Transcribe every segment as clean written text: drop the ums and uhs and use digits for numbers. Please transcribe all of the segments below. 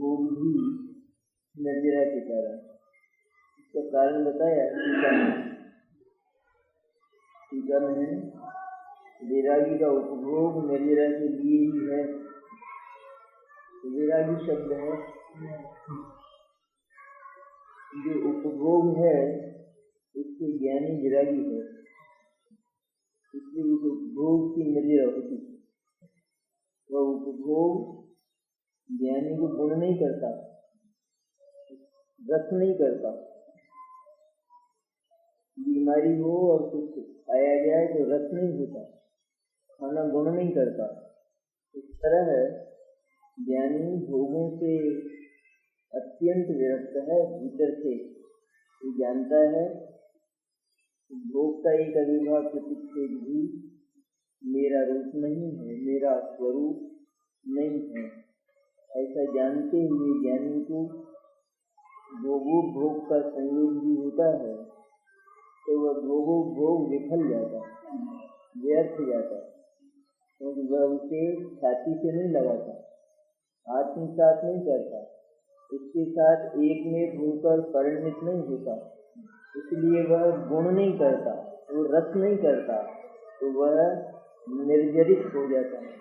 उपभोग भी निर्जरा के कारण। इसका कारण बताया टीका में वैरागी का उपभोग निर्जरा के लिए ही है। वैरागी शब्द है, जो उपभोग है उससे ज्ञानी वैरागी है, इसलिए उस उपभोग की निर्जरा होती। वह उपभोग ज्ञानी को गुण नहीं करता, रस नहीं करता। बीमारी हो और कुछ खाया जाए तो रस नहीं होता, खाना गुण नहीं करता। इस तरह ज्ञानी भोगों से अत्यंत विरक्त है, भीतर से वो जानता है भोग का एक अविभाव प्रतिक्षेप भी मेरा रूप नहीं है, मेरा स्वरूप नहीं है। ऐसा जानते हुए ज्ञानी को भोग का संयोग भी होता है तो वह भोग विफल जाता है, व्यर्थ जाता है, क्योंकि वह उसे छाती से नहीं लगाता, आत्मसात नहीं करता, उसके साथ एक में होकर परिणित नहीं होता, इसलिए वह गुण नहीं करता, वो रस नहीं करता, तो वह निर्जरित हो जाता है।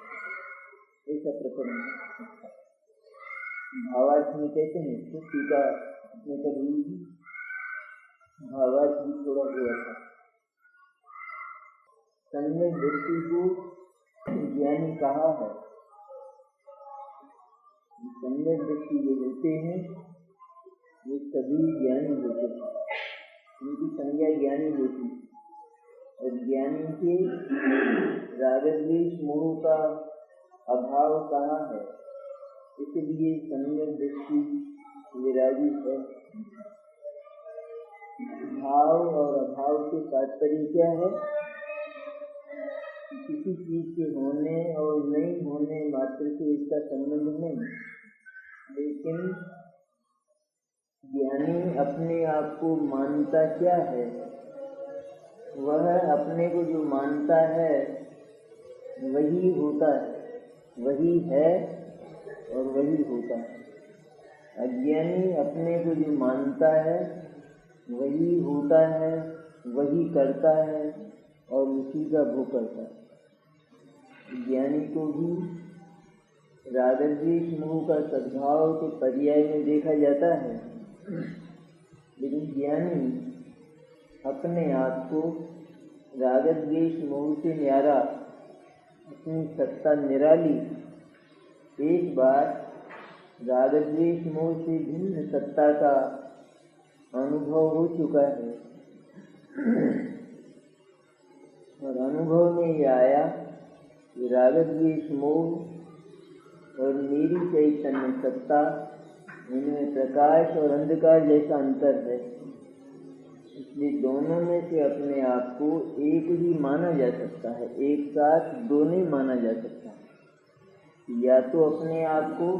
ऐसा प्रकरण भावार्थ में कहते हैं। तो टीका में कभी भावार्थ भी थोड़ा हुआ था। सम्यक दृष्टि को ज्ञानी कहा है। सम्यक दृष्टि जो होते हैं वो सभी ज्ञानी होते हैं, उनकी संज्ञा ज्ञानी होती है। और ज्ञानी के राग द्वेष मोह का अभाव कहा है, इसलिए सम्यक दृष्टि वैरागी है। भाव और अभाव के तात्पर्य क्या है? किसी चीज के होने और नहीं होने मात्र से इसका संबंध नहीं, लेकिन ज्ञानी अपने आप को मानता क्या है? वह अपने को जो मानता है वही होता है, वही है और वही होता है। अज्ञानी अपने को जो मानता है वही होता है, वही करता है और उसी का भोग करता है। ज्ञानी को भी राग द्वेष मोह का सद्भाव के पर्याय में देखा जाता है, लेकिन ज्ञानी अपने आप को राग द्वेष मोह से न्यारा, अपनी सत्ता निराली, एक बार राग द्वेष मोह से भिन्न सत्ता का अनुभव हो चुका है और अनुभव में ये आया कि राग द्वेष मोह और मेरी चैतन्य सत्ता, इनमें प्रकाश और अंधकार जैसा अंतर है। इसलिए दोनों में से अपने आप को एक ही माना जा सकता है, एक साथ दो नहीं माना जा सकता। या तो अपने आप को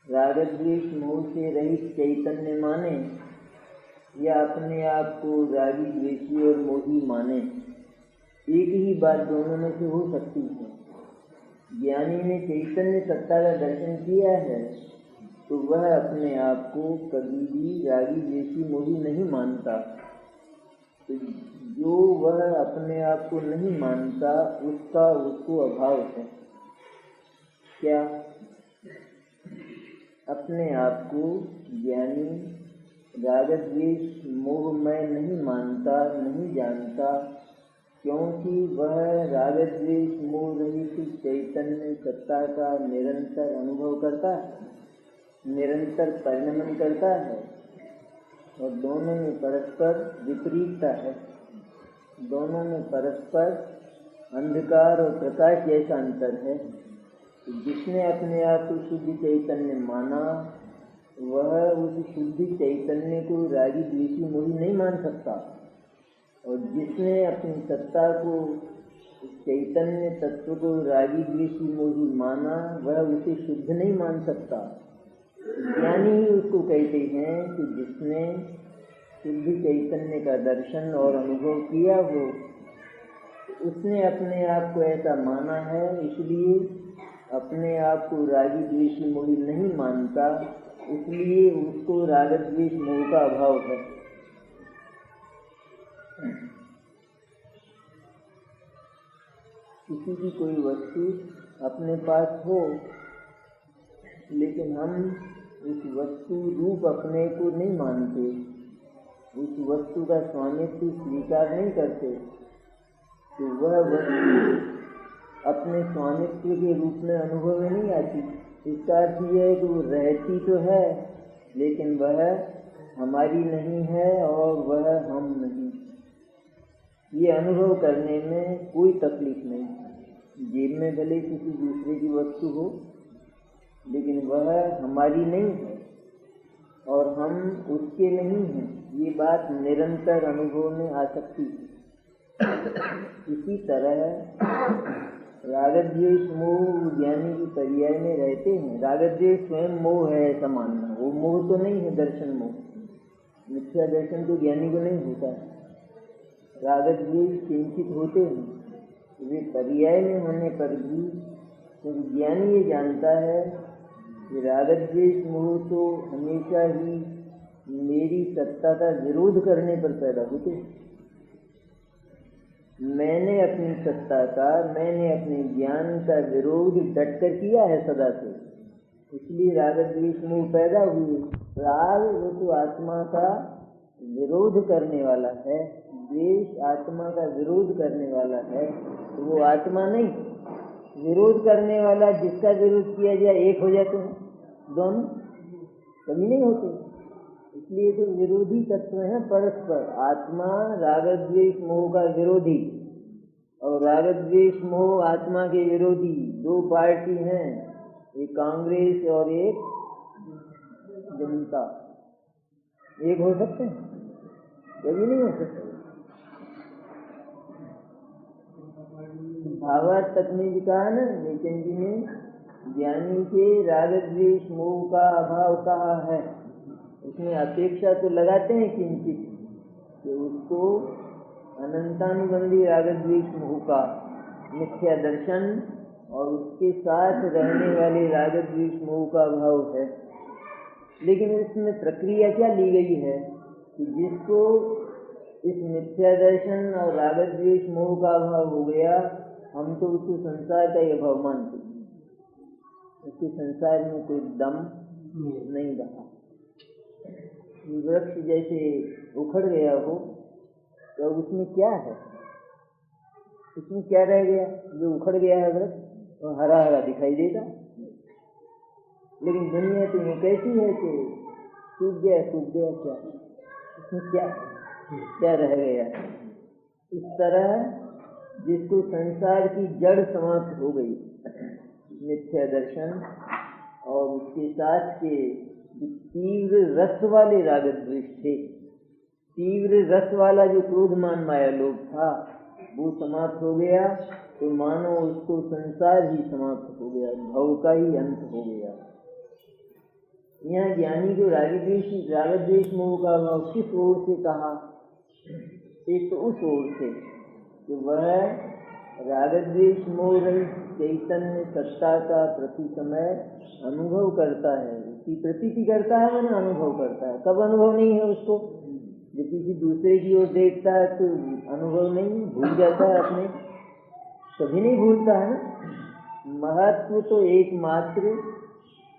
राग द्वेष मोह से रहित चैतन्य माने, या अपने आप को रागी द्वेषी और मोही माने। एक ही बात दोनों में से हो सकती है। ज्ञानी ने चैतन्य सत्ता का दर्शन किया है तो वह अपने आप को कभी भी रागी द्वेषी मोही नहीं मानता। तो जो वह अपने आप को नहीं मानता उसका उसको अभाव है। क्या? अपने आप को ज्ञानी राग द्वेष मोहमय नहीं मानता, नहीं जानता, क्योंकि वह राग द्वेष मोह रहित चैतन्य सत्ता का निरंतर अनुभव करता है, निरंतर परिणमन करता है और दोनों में परस्पर विपरीतता है। दोनों में परस्पर अंधकार और प्रकाश जैसा अंतर है। जिसने अपने आप को शुद्ध चैतन्य माना वह उस शुद्ध चैतन्य को रागी द्वेषी मोही नहीं मान सकता, और जिसने अपनी सत्ता को चैतन्य तत्व को रागी द्वेषी मोही माना वह उसे शुद्ध नहीं मान सकता। ज्ञानी ही उसको कहते हैं कि जिसने शुद्ध चैतन्य का दर्शन और अनुभव किया हो, उसने अपने आप को ऐसा माना है, इसलिए अपने आप को रागी द्वेषी मोही नहीं मानता, इसलिए उसको राग द्वेष मोह का अभाव है। किसी की कोई वस्तु अपने पास हो, लेकिन हम उस वस्तु रूप अपने को नहीं मानते, उस वस्तु का स्वामित्व स्वीकार नहीं करते, तो वह वस्तु अपने स्वामित्व के रूप में अनुभव में नहीं आती। इसका अर्थ यह है कि वो रहती तो है, लेकिन वह हमारी नहीं है और वह हम नहीं। ये अनुभव करने में कोई तकलीफ नहीं। जेब में भले किसी दूसरे की वस्तु हो, लेकिन वह हमारी नहीं है और हम उसके नहीं हैं। ये बात निरंतर अनुभव में आ सकती है। इसी तरह राग द्वेष मोह ज्ञानी की पर्याय में रहते हैं। राग द्वेष स्वयं मोह है ऐसा मानना, वो मोह तो नहीं है, दर्शन मोह। मिथ्या दर्शन तो ज्ञानी को नहीं होता है। राग द्वेष किंचित होते हैं, वे पर्याय में होने पर भी तो ज्ञानी ये जानता है कि राग द्वेष मोह तो हमेशा ही मेरी सत्ता का विरोध करने पर पैदा होते हैं। मैंने अपनी सत्ता का, मैंने अपने ज्ञान का विरोध डटकर किया है सदा से, इसलिए राग द्वेष मोह पैदा हुए। राग वो तो आत्मा का विरोध करने वाला है, द्वेष आत्मा का विरोध करने वाला है, तो वो आत्मा नहीं। विरोध करने वाला जिसका विरोध किया जाए एक हो जाते हैं, दोनों कभी नहीं होते। इसलिए तो विरोधी तत्व है परस्पर। आत्मा राग द्वेष मोह का विरोधी और राग द्वेष मोह आत्मा के विरोधी। दो पार्टी हैं, एक कांग्रेस और एक जनता। एक हो सकते हैं? कभी नहीं हो सकते। भावार्थ तक में भी कहा ना नितिन जी ने, ज्ञानी के राग द्वेष मोह का अभाव कहा है। उसमें अपेक्षा तो लगाते हैं किंचित कि उसको अनंतानुबंधी राग द्वेष मोह का मिथ्या दर्शन और उसके साथ रहने वाले राग द्वेष मोह का अभाव है। लेकिन इसमें प्रक्रिया क्या ली गई है कि जिसको इस मिथ्या दर्शन और राग द्वेष मोह का अभाव हो गया, हम तो उसको संसार का ही अभाव मानते हैं। उसके संसार में कोई दम नहीं रहा। वृक्ष जैसे उखड़ गया हो तो उसमें क्या है? उसमें क्या रह गया? जो उखड़ गया है वृक्ष वो हरा हरा दिखाई देगा। लेकिन दुनिया तो ये कैसी है कि सूख गया क्या? उसमें क्या रह गया? इस तरह जिसको संसार की जड़ समाप्त हो गई, मिथ्या दर्शन और उसके साथ के तीव्र रस वाले राग द्वेष थे, तीव्र रस वाला जो क्रोधमान माया लोभ था, वो समाप्त हो गया तो मानो उसको संसार ही समाप्त हो गया, भव का ही अंत हो गया। यहाँ ज्ञानी को राग द्वेष मोह का अभाव किस ओर से कहा? एक तो उस ओर से कि वह राग द्वेष मोह रहित चैतन्य सत्ता का प्रति समय अनुभव करता है, उसकी प्रतीति करता है, मैंने अनुभव करता है। कब अनुभव नहीं है उसको? जब किसी दूसरे की ओर देखता है तो अनुभव नहीं, भूल जाता है अपने। कभी नहीं भूलता है ना। महत्व तो एकमात्र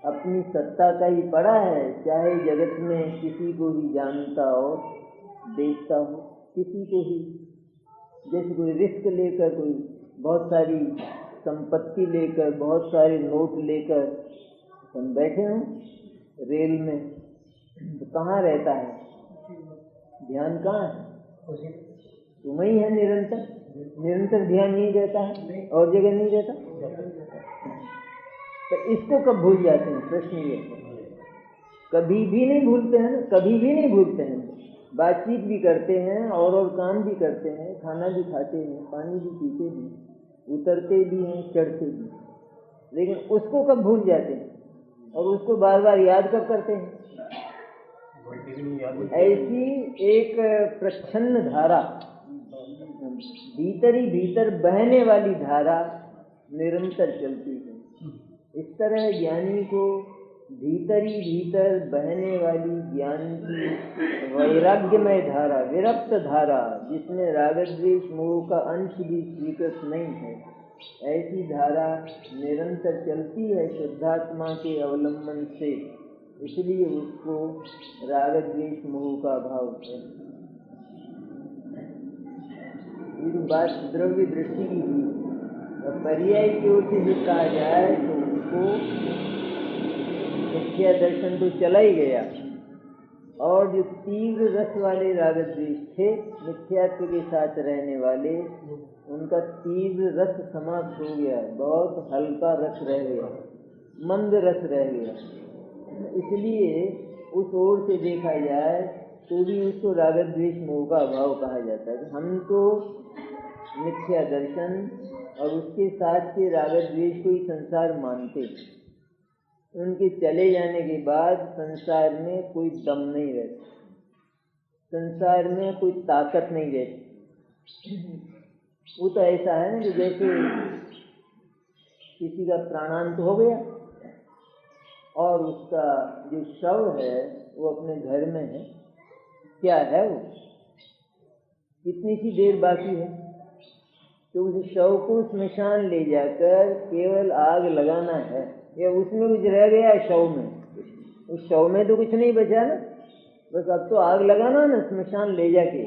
अपनी सत्ता का ही पड़ा है, चाहे जगत में किसी को भी जानता हो, देखता हो, किसी को ही। जैसे कोई रिस्क लेकर, कोई बहुत सारी संपत्ति लेकर, बहुत सारे नोट लेकर हम बैठे हों रेल में, तो कहाँ रहता है ध्यान? कहाँ है? तुम ही है निरंतर ध्यान नहीं रहता है और जगह नहीं रहता। तो इसको कब भूल जाते हैं? प्रश्न ये कभी भी नहीं भूलते हैं ना, कभी भी नहीं भूलते हैं। बातचीत भी करते हैं और काम भी करते हैं, खाना भी खाते हैं, पानी भी पीते हैं, उतरते भी हैं, चढ़ते भी, लेकिन उसको कब भूल जाते हैं और उसको बार बार याद कब करते हैं? ऐसी एक प्रच्छन्न धारा, भीतर ही भीतर बहने वाली धारा निरंतर चलती है। इस तरह ज्ञानी को भीतर ही भीतर बहने वाली ज्ञान की वैराग्यमय धारा, विरक्त धारा, जिसमें राग द्वेष मोह का अंश भी स्वीकृत नहीं है, ऐसी धारा निरंतर चलती है शुद्धात्मा के अवलंबन से। इसलिए उसको राग द्वेष मोह का अभाव है। ये बात द्रव्य दृष्टि की हुई, और पर्याय की ओर से जो कहा जाए तो उनको मिथ्या दर्शन तो चला ही गया, और जो तीव्र रस वाले राग द्वेष थे मिथ्यात्व के साथ रहने वाले, उनका तीव्र रस समाप्त हो गया, बहुत हल्का रस रह गया, मंद रस रह गया। इसलिए उस ओर से देखा जाए तो भी उसको राग द्वेष मोह का अभाव कहा जाता है। हम तो मिथ्या दर्शन और उसके साथ के राग द्वेष को ही संसार मानते। उनके चले जाने के बाद संसार में कोई दम नहीं रहता, संसार में कोई ताकत नहीं रहती। वो तो ऐसा है ना कि जैसे किसी का प्राणांत हो गया और उसका जो शव है वो अपने घर में है, क्या है वो, कितनी सी देर बाकी है, तो उस शव को स्मशान ले जाकर केवल आग लगाना है, या उसमें कुछ रह गया है शव में, उस शव में तो कुछ नहीं बचा ना, बस अब तो आग लगाना ना स्मशान ले जाके।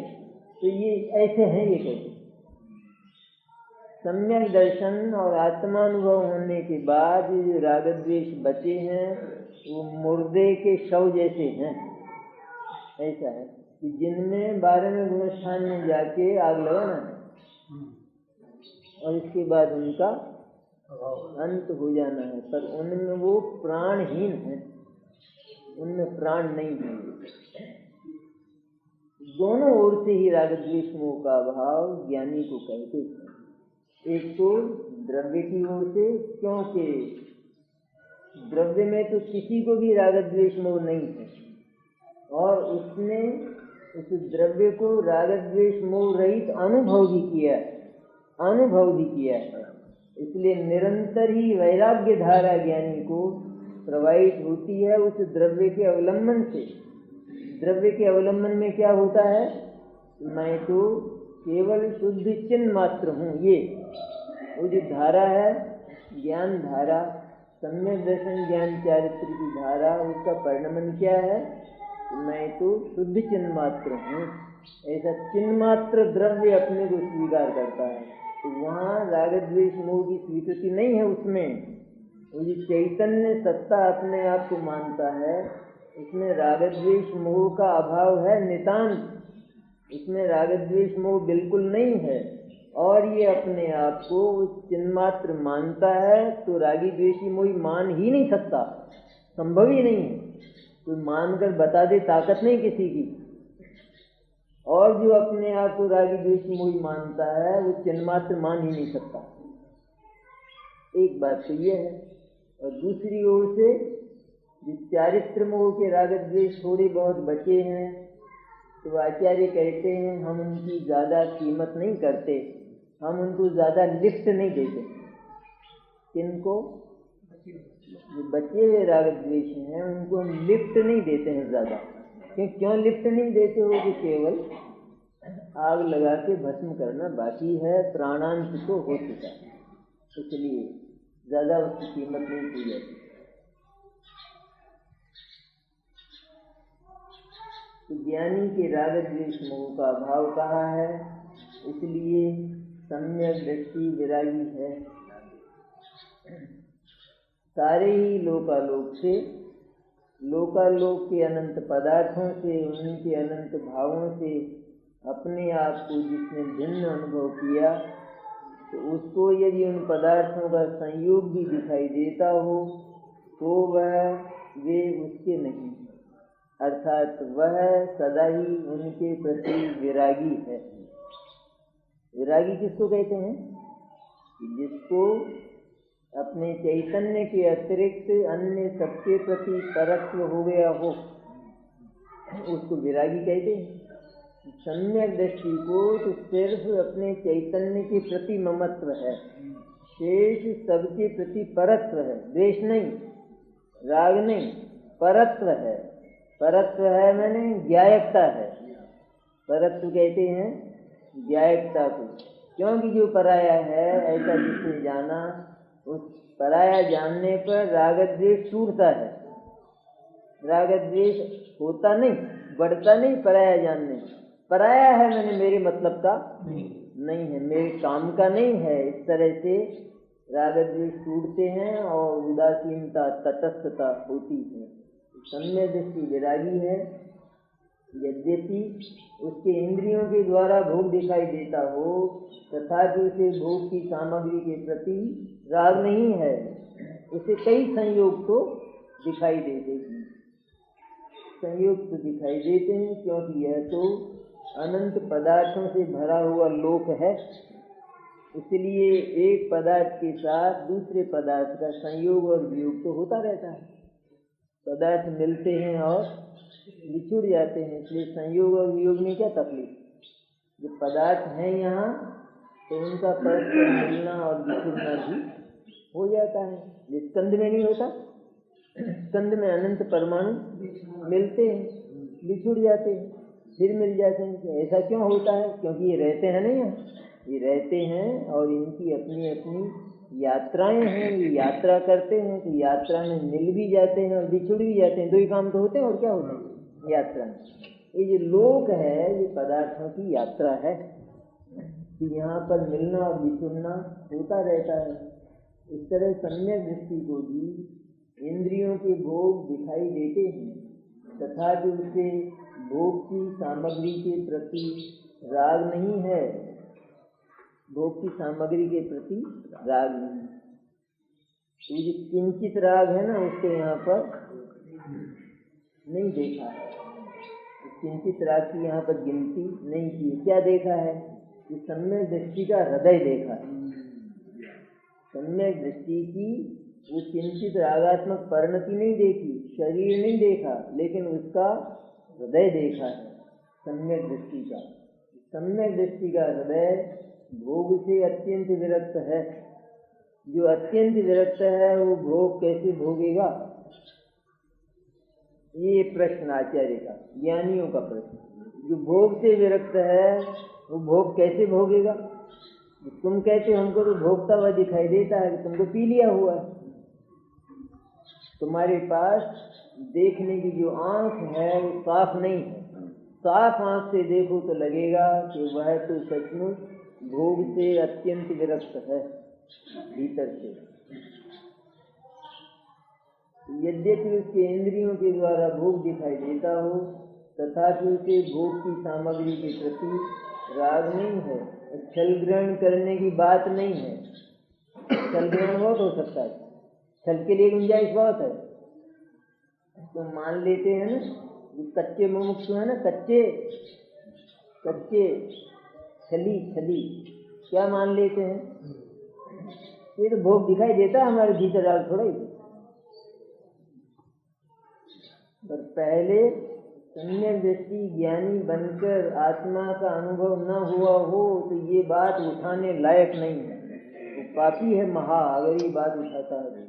तो ये ऐसे हैं, ये कैसे सम्यक दर्शन और आत्मानुभव होने के बाद जो राग द्वेष बचे हैं वो मुर्दे के शव जैसे हैं। ऐसा है कि जिनमें 12वें गुणस्थान में जाके आग लगाना है और इसके बाद उनका अंत हो जाना है, पर उनमें वो प्राणहीन है, उनमें प्राण नहीं है। दोनों ओर से ही राग द्वेष मोह का अभाव ज्ञानी को कहते हैं। एक तो द्रव्य की ओर से, क्योंकि द्रव्य में तो किसी को भी राग द्वेष मोह नहीं है, और उसने उस द्रव्य को राग द्वेष मोह रहित अनुभव भी किया है। इसलिए निरंतर ही वैराग्य धारा ज्ञानी को प्रवाहित होती है उस द्रव्य के अवलंबन से। द्रव्य के अवलंबन में क्या होता है, मैं तो केवल शुद्ध चिन्ह मात्र हूँ। ये वो जो धारा है, ज्ञान धारा, सम्यक दर्शन ज्ञान चारित्र की धारा, उसका परिणमन क्या है, मैं तो शुद्ध चिन्ह मात्र हूँ। ऐसा चिन्ह मात्र द्रव्य अपने को स्वीकार करता है, तो वहाँ राग द्वेष मोह की स्वीकृति नहीं है उसमें। वो जो चैतन्य सत्ता अपने आप को मानता है, इसमें राग द्वेष मोह का अभाव है नितांत, इसमें राग द्वेष मोह बिल्कुल नहीं है, और ये अपने आप को चिन्मात्र मानता है, तो रागी द्वेषी मोही मान ही नहीं सकता, संभव ही नहीं है। कोई मानकर बता दे, ताकत नहीं किसी की। और जो अपने आप को रागी द्वेषी मोही मानता है वो चिन्मात्र मान ही नहीं सकता। एक बात तो ये है, और दूसरी ओर से जो चारित्र मोह के राग द्वेष थोड़े बहुत बचे हैं, तो आचार्य कहते हैं हम उनकी ज़्यादा कीमत नहीं करते, हम उनको ज़्यादा लिफ्ट नहीं देते। किनको? जो बचे हुए राग द्वेष हैं उनको हम लिफ्ट नहीं देते हैं ज़्यादा। क्यों लिफ्ट नहीं देते हो? कि केवल आग लगा के भस्म करना बाकी है, प्राणांत तो हो चुका है, इसलिए ज़्यादा उसकी कीमत नहीं की जाती। तो ज्ञानी के राग द्वेष मोह का अभाव कहा है, इसलिए सम्यक दृष्टि विरागी है। सारे ही लोकालोक से, लोकालोक के अनंत पदार्थों से, उनके अनंत भावों से अपने आप को जिसने भिन्न अनुभव किया, तो उसको यदि उन पदार्थों का संयोग भी दिखाई देता हो तो वे उसके नहीं, अर्थात वह सदा ही उनके प्रति विरागी है। विरागी किसको कहते हैं? जिसको अपने चैतन्य के अतिरिक्त अन्य सबके प्रति परत्व हो गया हो, उसको विरागी कहते हैं। सम्यक दृष्टि को तो सिर्फ अपने चैतन्य के प्रति ममत्व है, शेष सबके प्रति परत्व है, द्वेष नहीं, राग नहीं, परत्व है। परत्व है मैंने ज्ञायकता है। परत्व कहते हैं ज्ञायकता को, क्योंकि जो पराया है ऐसा जिसने जाना, उस पराया जानने पर राग द्वेष टूटता है। राग द्वेष होता नहीं, बढ़ता नहीं पराया जानने। पराया है मैंने मेरे मतलब का नहीं है, मेरे काम का नहीं है। इस तरह से राग द्वेष टूटते हैं और उदासीनता तटस्थता होती है। सम्यक दृष्टि विरागी है, यद्यपि उसके इंद्रियों के द्वारा भोग दिखाई देता हो तथापि उसे भोग की सामग्री के प्रति राग नहीं है। उसे कई संयोग तो दिखाई देते हैं, संयोग तो दिखाई देते हैं, क्योंकि यह तो अनंत पदार्थों से भरा हुआ लोक है। इसलिए एक पदार्थ के साथ दूसरे पदार्थ का संयोग और वियोग तो होता रहता है। पदार्थ मिलते हैं और बिछुड़ जाते हैं, इसलिए संयोग और वियोग में क्या तकलीफ। जो पदार्थ हैं यहाँ तो उनका परस्पर मिलना और बिछुड़ना भी हो जाता है। ये स्कंद में नहीं होता, स्कंद में अनंत परमाणु मिलते हैं, बिछुड़ जाते हैं, फिर मिल जाते हैं। ऐसा क्यों होता है? क्योंकि ये रहते हैं नहीं, ये रहते हैं और इनकी अपनी अपनी यात्राएं हैं। ये यात्रा करते हैं तो यात्रा में मिल भी जाते हैं और बिछुड़ भी जाते हैं। दो ही काम तो होते हैं, और क्या होते हैं यात्रा में। ये जो लोक है ये पदार्थों की यात्रा है कि यहाँ पर मिलना और बिछुड़ना होता रहता है। इस तरह सम्यक दृष्टि को भी इंद्रियों के भोग दिखाई देते हैं तथा जो उसे भोग की सामग्री के प्रति राग नहीं है, भोग की सामग्री के प्रति राग नहीं। ये जो किंचित राग है ना, उसको यहाँ पर नहीं देखा है। किंचित राग की यहाँ पर गिनती नहीं की। क्या देखा है? कि सम्यक दृष्टि का हृदय देखा है। सम्यक दृष्टि की वो किंचित रागात्मक परिणति नहीं देखी, शरीर नहीं देखा, लेकिन उसका हृदय देखा है सम्यक दृष्टि का। सम्यक दृष्टि का हृदय भोग से अत्यंत विरक्त है। जो अत्यंत विरक्त है वो भोग कैसे भोगेगा? ये प्रश्न आचार्य का, ज्ञानियों का प्रश्न। जो भोग से विरक्त है वो भोग कैसे भोगेगा? तुम कहते हो हमको तो भोगता हुआ दिखाई देता है, तुमको पी लिया हुआ है। तुम्हारे पास देखने की जो आंख है वो साफ नहीं है। साफ आंख से देखो तो लगेगा कि वह तो सचमुच भोग से अत्यंत विरक्त है भीतर से। यद्यपि उसके इंद्रियों के द्वारा भोग दिखाई देता हो तथापि उसे भोग की सामग्री के प्रति राग नहीं है। छल ग्रहण करने की बात नहीं है। छल ग्रहण बहुत हो सकता है, छल के लिए गुंजाइश बहुत है। तो मान लेते हैं ना, कच्चे मुमुक्षु है ना, कच्चे छली क्या मान लेते हैं? ये तो भोग दिखाई देता है हमारे भीतर, राग थोड़ा ही। पर पहले सम्यक दृष्टि ज्ञानी बनकर आत्मा का अनुभव न हुआ हो तो ये बात उठाने लायक नहीं है। वो पापी है महा अगर ये बात उठाता है।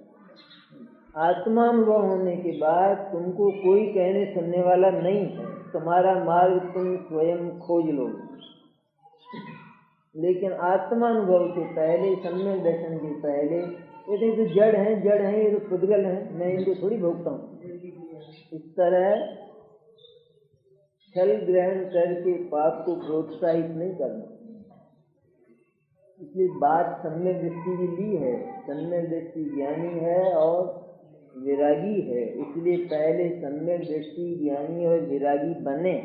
आत्मानुभव होने के बाद तुमको कोई कहने सुनने वाला नहीं है। तुम्हारा मार्ग तुम स्वयं खोज लो। लेकिन आत्मानुभव से पहले, सम्यक दर्शन के पहले ये तो जड़ हैं, ये तो पुद्गल हैं, मैं इनको थोड़ी भोगता हूँ। इस तरह छल ग्रहण करके पाप को प्रोत्साहित नहीं करना। इसलिए बात सम्यक दृष्टि की ली है। सम्यक दृष्टि ज्ञानी है और विरागी है, इसलिए पहले सम्यक दृष्टि ज्ञानी और विरागी बने,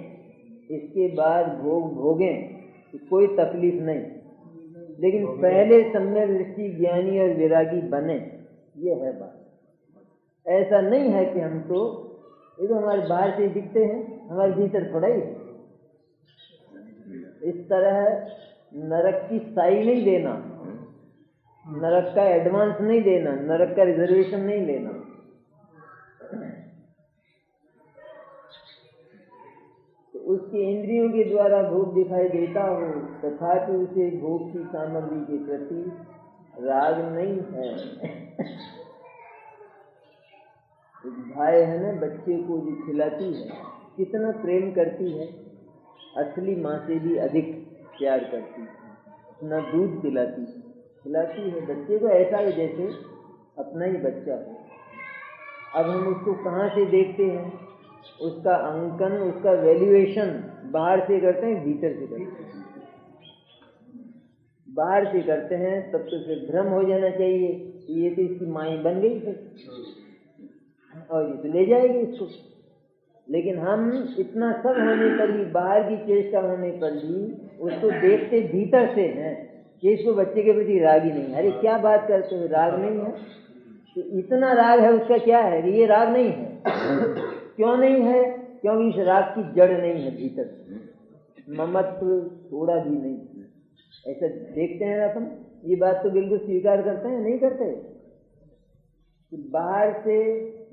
इसके बाद भोग भोगें तो कोई तकलीफ नहीं। लेकिन पहले सम्यक दृष्टि ज्ञानी और विरागी बने, ये है बात। ऐसा नहीं है कि हम तो ये तो हमारे बाहर से दिखते हैं, हमारे भीतर थोड़ा ही। इस तरह नरक की साई नहीं देना, नरक का एडवांस नहीं देना, नरक का रिजर्वेशन नहीं लेना। तो उसके इंद्रियों के द्वारा भोग दिखाई देता हो तथापि उसे भोग की सामग्री के प्रति राग नहीं है। एक भाई है ना, बच्चे को जो खिलाती है कितना प्रेम करती है, असली माँ से भी अधिक प्यार करती है, अपना दूध खिलाती है बच्चे को, ऐसा है जैसे अपना ही बच्चा है। अब हम उसको कहाँ से देखते हैं? उसका अंकन, उसका वैल्यूएशन बाहर से करते हैं, भीतर से करते हैं। बाहर से करते हैं तब तो फिर भ्रम हो जाना चाहिए, ये तो इसकी माई बन गई है और ये तो ले जाएगी इसको। लेकिन हम इतना सब होने पर भी, बाहर की चेष्टा होने पर भी उसको देखते भीतर से हैं कि इसको बच्चे के प्रति राग ही नहीं। अरे क्या बात करते हो, राग नहीं है? तो इतना राग है उसका क्या है कि ये राग नहीं है। क्यों नहीं है? क्योंकि इस राग की जड़ नहीं है भीतर, ममत्व थोड़ा भी नहीं। ऐसा देखते हैं अपन, ये बात तो बिल्कुल स्वीकार करते हैं, नहीं करते? बाहर से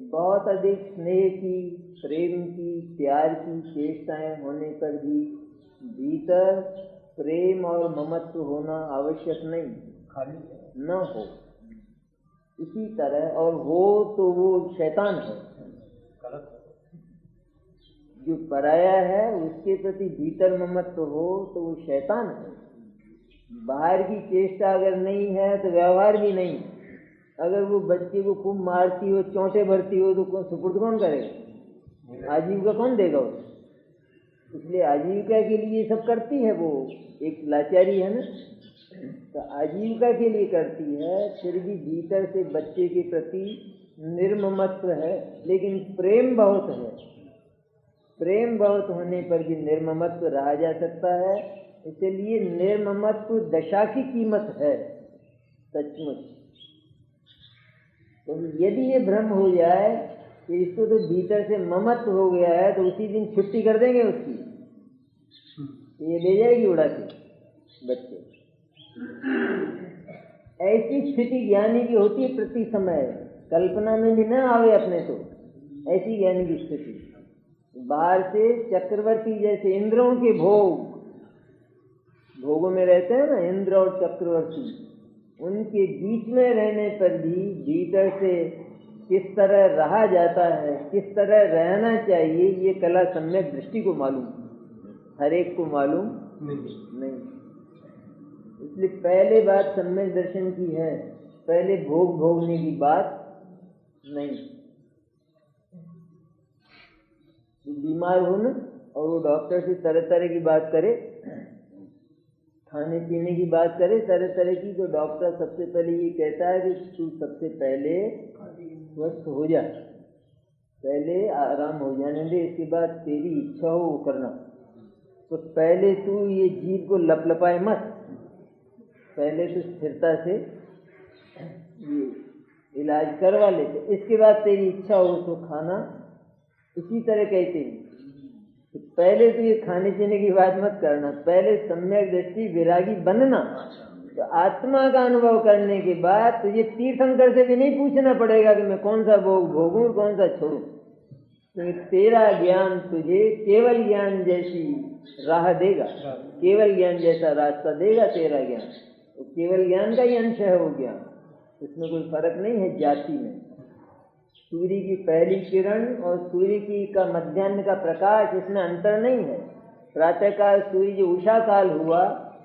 बहुत अधिक स्नेह की, प्रेम की, प्यार की चेष्टाएं होने पर भी भीतर प्रेम और ममत्व होना आवश्यक नहीं, न हो। इसी तरह, और हो तो वो शैतान है, जो पराया है उसके प्रति भीतर ममत्व हो तो वो शैतान है। बाहर की चेष्टा अगर नहीं है तो व्यवहार भी नहीं। अगर वो बच्चे को खूब मारती हो, चोंटे भरती हो, तो सुपुर्द कौन करेगा? आजीविका कौन देगा उसको? इसलिए आजीविका के लिए सब करती है, वो एक लाचारी है ना, तो आजीविका के लिए करती है, फिर भी भीतर से बच्चे के प्रति निर्ममत्व है, लेकिन प्रेम बहुत है। प्रेम बहुत होने पर भी निर्ममत्व रहा जा सकता है। इसलिए निर्ममत्व दशा की कीमत है सचमुच। तो यदि ये भ्रम हो जाए कि इसको तो भीतर से ममत्व हो गया है, तो उसी दिन छुट्टी कर देंगे उसकी, ये ले जाएगी उड़ा के बच्चे। ऐसी स्थिति ज्ञानी की होती है प्रति समय, कल्पना में भी न आवे अपने तो, ऐसी ज्ञानी की स्थिति। बाहर से चक्रवर्ती जैसे इंद्रों के भोगों में रहते हैं ना, इंद्र और चक्रवर्ती, उनके बीच में रहने पर भी भीतर से किस तरह रहा जाता है, किस तरह रहना चाहिए, ये कला सम्यक दृष्टि को मालूम, हर एक को मालूम नहीं। इसलिए पहले बात सम्यक दर्शन की है, पहले भोग भोगने की बात नहीं। बीमार हो न और वो डॉक्टर से तरह तरह की बात करे, खाने पीने की बात करे तरह तरह की, तो डॉक्टर सबसे पहले ये कहता है कि तू सबसे पहले स्वस्थ हो जा, पहले आराम हो जाने दे, इसके बाद तेरी इच्छा हो वो करना। तो पहले तू ये जीभ को लपलपाए मत, पहले तो स्थिरता से ये इलाज करवा ले, तो इसके बाद तेरी इच्छा हो तो खाना। इसी तरह कहते हैं, तो पहले तो ये खाने पीने की बात मत करना, पहले सम्यक दृष्टि विरागी बनना। तो आत्मा का अनुभव करने के बाद तुझे तीर्थंकर से भी नहीं पूछना पड़ेगा कि मैं कौन सा भोग भोगूं और कौन सा छोड़ूं, क्योंकि तेरा ज्ञान तुझे केवल ज्ञान जैसी राह देगा, केवल ज्ञान जैसा रास्ता देगा तेरा ज्ञान। तो केवल ज्ञान का ही अंश है वो ज्ञान, इसमें कोई फर्क नहीं है जाति में। सूर्य की पहली किरण और सूर्य की का मध्याह्न का प्रकाश, इसमें अंतर नहीं है। प्रातःकाल सूर्य जो उषा काल हुआ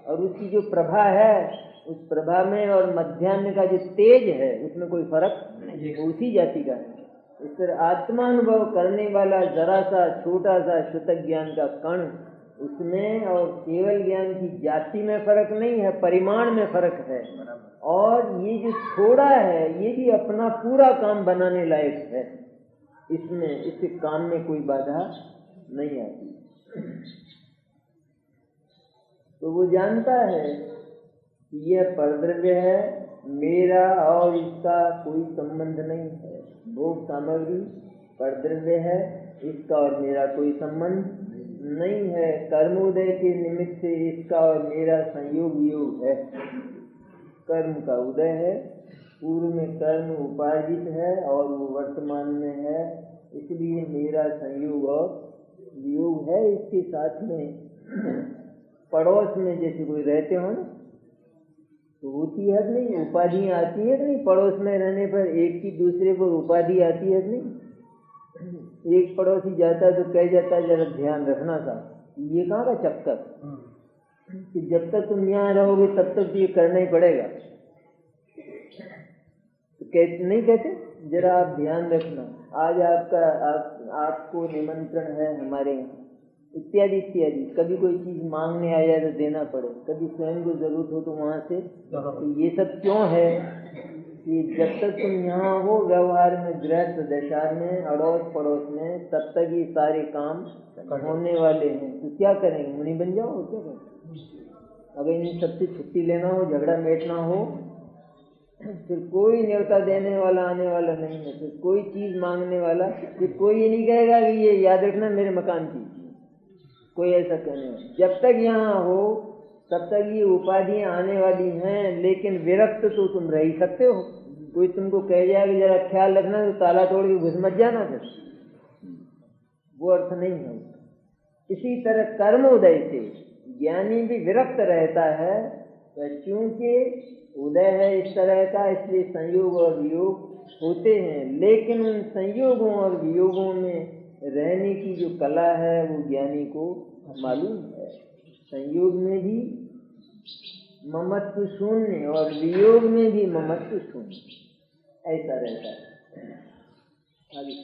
और उसकी जो प्रभा है, उस प्रभा में और मध्याह्न का जो तेज है उसमें कोई फर्क नहीं, उसी जाति का है। इस तरह आत्मानुभव करने वाला जरा सा छोटा सा शुतक ज्ञान का कण, उसमें और केवल ज्ञान की जाति में फर्क नहीं है, परिमाण में फर्क है। और ये जो थोड़ा है ये भी अपना पूरा काम बनाने लायक है, इसमें इसके काम में कोई बाधा नहीं आती। तो वो जानता है कि यह परद्रव्य है, मेरा और इसका कोई संबंध नहीं है। भोग सामग्री परद्रव्य है, इसका और मेरा कोई संबंध नहीं है। कर्मोदय के निमित्त से इसका और मेरा संयोग वियोग है। कर्म का उदय है, पूर्व में कर्म उपार्जित है और वो वर्तमान में है, इसलिए मेरा संयोग और वियोग है। इसके साथ में पड़ोस में जैसे कोई रहते हो ना, तो होती है नहीं, उपाधि आती है नहीं, पड़ोस में रहने पर एक की दूसरे पर उपाधि आती है नहीं। एक पड़ोसी जाता है तो कह जाता है जरा ध्यान रखना था, ये कहाँ का चक्कर कि जब तक तुम यहाँ रहोगे तब तक तो ये करना ही पड़ेगा। तो नहीं कहते जरा आप ध्यान रखना, आज आपको निमंत्रण है हमारे यहाँ, इत्यादि इत्यादि। कभी कोई चीज मांगने आ जाए तो देना पड़े, कभी स्वयं को जरूरत हो तो वहां से। तो ये सब क्यों है कि जब तक तुम यहाँ हो व्यवहार में, गृहस्थ दशा में, अड़ोस पड़ोस में, तब तक ये सारे काम होने वाले हैं। तो क्या करेंगे, मुनि बन जाओ, क्या करें? अगर इन सबसे छुट्टी लेना हो, झगड़ा मेटना हो, फिर कोई न्योता देने वाला आने वाला नहीं है, फिर कोई चीज मांगने वाला, फिर कोई ये नहीं कहेगा कि ये याद रखना मेरे मकान की, कोई ऐसा कहने वाला। जब तक यहाँ हो तब तक ये उपाधियां आने वाली हैं, लेकिन विरक्त तो तुम रह ही सकते हो। कोई तुमको कह जाए कि जरा ख्याल रखना, तो ताला तोड़ के घुस मत जाना, फिर वो अर्थ नहीं है। इसी तरह कर्म उदय से ज्ञानी भी विरक्त रहता है, क्योंकि उदय है इस तरह का, इसलिए संयोग और वियोग होते हैं। लेकिन उन संयोगों और वियोगों में रहने की जो कला है वो ज्ञानी को मालूम है। संयोग में भी ममत्व शून्य और वियोग में भी ममत्व शून्य, ऐसा रहता है। आगे